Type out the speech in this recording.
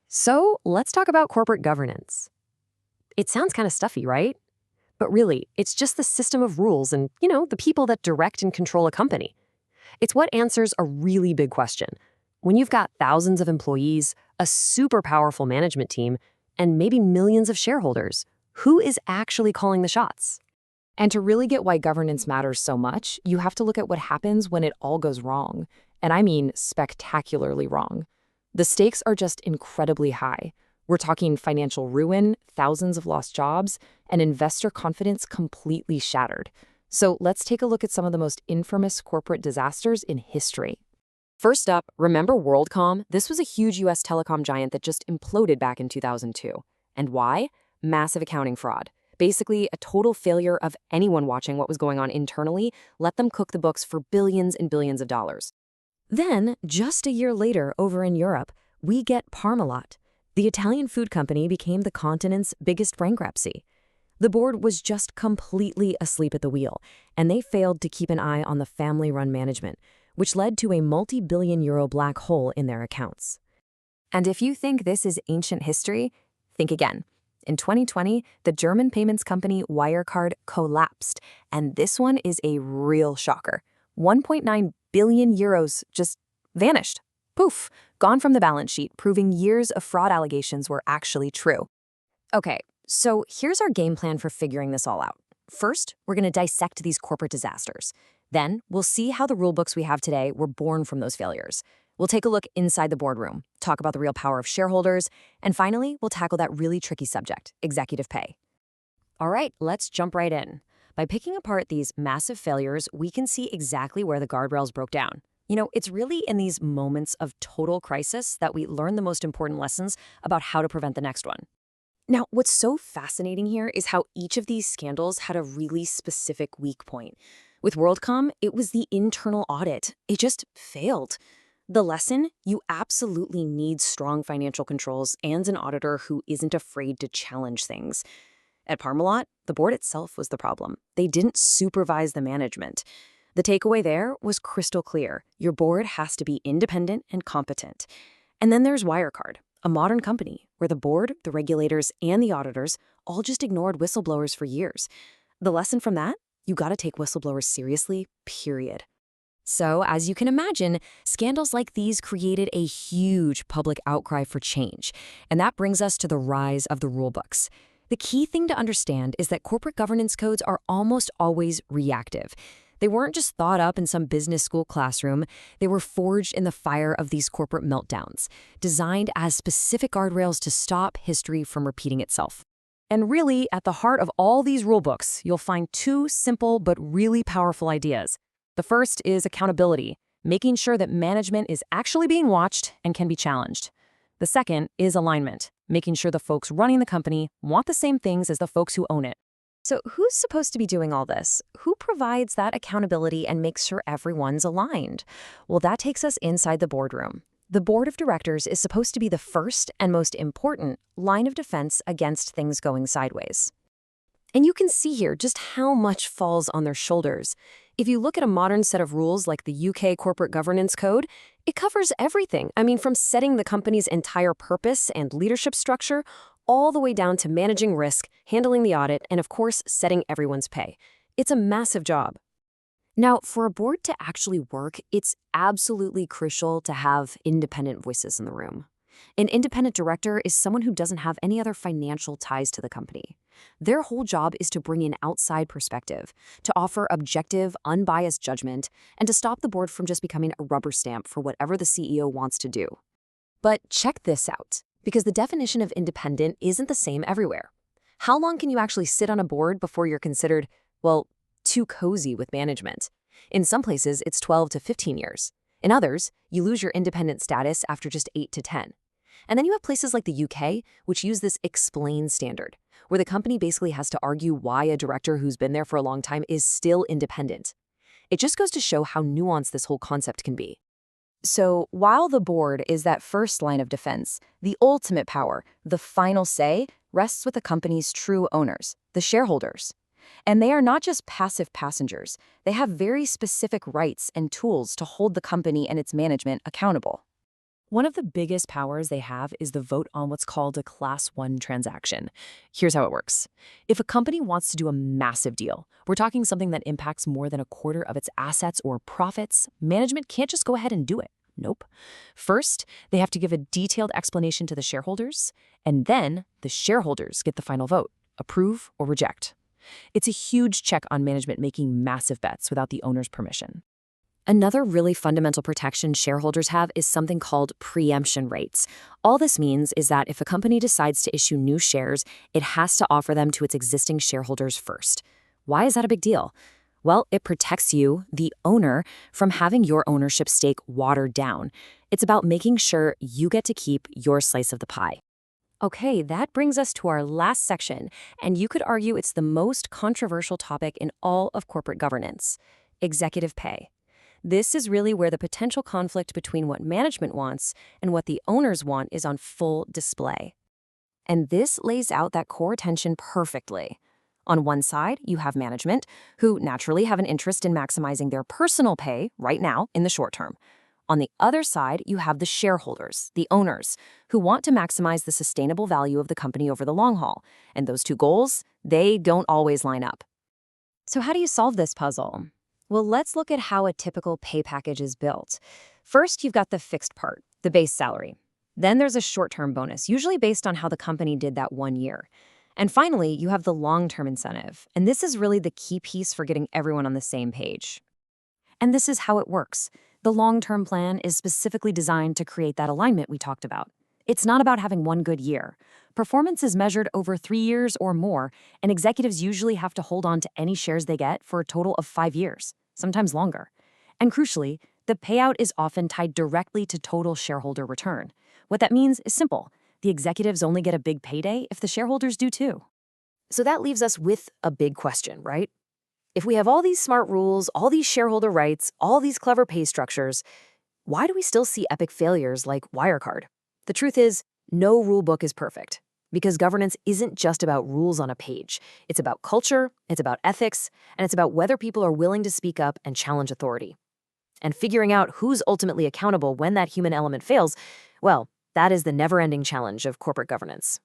So let's talk about corporate governance. It sounds kind of stuffy, right? But really, it's just the system of rules and, the people that direct and control a company. It's what answers a really big question. When you've got thousands of employees, a super powerful management team, and maybe millions of shareholders, who is actually calling the shots? And to really get why governance matters so much, you have to look at what happens when it all goes wrong. And I mean spectacularly wrong. The stakes are just incredibly high. We're talking financial ruin, thousands of lost jobs, and investor confidence completely shattered. So let's take a look at some of the most infamous corporate disasters in history. First up, remember WorldCom? This was a huge US telecom giant that just imploded back in 2002. And why? Massive accounting fraud. Basically, a total failure of anyone watching what was going on internally let them cook the books for billions and billions of dollars. Then, just a year later, over in Europe, we get Parmalat. The Italian food company became the continent's biggest bankruptcy. The board was just completely asleep at the wheel, and they failed to keep an eye on the family-run management, which led to a multi-billion-euro black hole in their accounts. And if you think this is ancient history, think again. In 2020, the German payments company Wirecard collapsed, and this one is a real shocker. 1.9 billion euros just vanished. Poof, gone from the balance sheet, proving years of fraud allegations were actually true. Okay, so here's our game plan for figuring this all out. First, we're going to dissect these corporate disasters. Then, we'll see how the rulebooks we have today were born from those failures. We'll take a look inside the boardroom, talk about the real power of shareholders, and finally, we'll tackle that really tricky subject, executive pay. All right, let's jump right in. By picking apart these massive failures, we can see exactly where the guardrails broke down. It's really in these moments of total crisis that we learn the most important lessons about how to prevent the next one. Now, what's so fascinating here is how each of these scandals had a really specific weak point. With WorldCom, it was the internal audit. It just failed. The lesson? You absolutely need strong financial controls and an auditor who isn't afraid to challenge things. At Parmalat, the board itself was the problem. They didn't supervise the management. The takeaway there was crystal clear. Your board has to be independent and competent. And then there's Wirecard, a modern company where the board, the regulators, and the auditors all just ignored whistleblowers for years. The lesson from that? You gotta take whistleblowers seriously, period. So, as you can imagine, scandals like these created a huge public outcry for change. And that brings us to the rise of the rulebooks. The key thing to understand is that corporate governance codes are almost always reactive. They weren't just thought up in some business school classroom. They were forged in the fire of these corporate meltdowns, designed as specific guardrails to stop history from repeating itself. And really, at the heart of all these rulebooks, you'll find two simple but really powerful ideas. The first is accountability, making sure that management is actually being watched and can be challenged. The second is alignment, making sure the folks running the company want the same things as the folks who own it. So who's supposed to be doing all this? Who provides that accountability and makes sure everyone's aligned? Well, that takes us inside the boardroom. The board of directors is supposed to be the first and most important line of defense against things going sideways. And you can see here just how much falls on their shoulders. If you look at a modern set of rules like the UK Corporate Governance Code, it covers everything. From setting the company's entire purpose and leadership structure all the way down to managing risk, handling the audit, and of course, setting everyone's pay. It's a massive job. Now, for a board to actually work, it's absolutely crucial to have independent voices in the room. An independent director is someone who doesn't have any other financial ties to the company. Their whole job is to bring in outside perspective, to offer objective, unbiased judgment, and to stop the board from just becoming a rubber stamp for whatever the CEO wants to do. But check this out, because the definition of independent isn't the same everywhere. How long can you actually sit on a board before you're considered, too cozy with management? In some places, it's 12 to 15 years. In others, you lose your independent status after just 8 to 10. And then you have places like the UK, which use this explain standard, where the company basically has to argue why a director who's been there for a long time is still independent. It just goes to show how nuanced this whole concept can be. So while the board is that first line of defense, the ultimate power, the final say, rests with the company's true owners, the shareholders. And they are not just passive passengers. They have very specific rights and tools to hold the company and its management accountable. One of the biggest powers they have is the vote on what's called a Class 1 transaction. Here's how it works. If a company wants to do a massive deal, we're talking something that impacts more than a quarter of its assets or profits, management can't just go ahead and do it. Nope. First, they have to give a detailed explanation to the shareholders, and then the shareholders get the final vote, approve or reject. It's a huge check on management making massive bets without the owner's permission. Another really fundamental protection shareholders have is something called preemption rates. All this means is that if a company decides to issue new shares, it has to offer them to its existing shareholders first. Why is that a big deal? Well, it protects you, the owner, from having your ownership stake watered down. It's about making sure you get to keep your slice of the pie. Okay, that brings us to our last section, and you could argue it's the most controversial topic in all of corporate governance: executive pay. This is really where the potential conflict between what management wants and what the owners want is on full display. And this lays out that core tension perfectly. On one side, you have management, who naturally have an interest in maximizing their personal pay right now in the short term. On the other side, you have the shareholders, the owners, who want to maximize the sustainable value of the company over the long haul. And those two goals, they don't always line up. So how do you solve this puzzle? Well, let's look at how a typical pay package is built. First, you've got the fixed part, the base salary. Then there's a short-term bonus, usually based on how the company did that one year. And finally, you have the long-term incentive. And this is really the key piece for getting everyone on the same page. And this is how it works. The long-term plan is specifically designed to create that alignment we talked about. It's not about having one good year. Performance is measured over 3 years or more, and executives usually have to hold on to any shares they get for a total of 5 years, sometimes longer. And crucially, the payout is often tied directly to total shareholder return. What that means is simple. The executives only get a big payday if the shareholders do too. So that leaves us with a big question, right? If we have all these smart rules, all these shareholder rights, all these clever pay structures, why do we still see epic failures like Wirecard? The truth is, no rule book is perfect, because governance isn't just about rules on a page. It's about culture, it's about ethics, and it's about whether people are willing to speak up and challenge authority. And figuring out who's ultimately accountable when that human element fails, well, that is the never-ending challenge of corporate governance.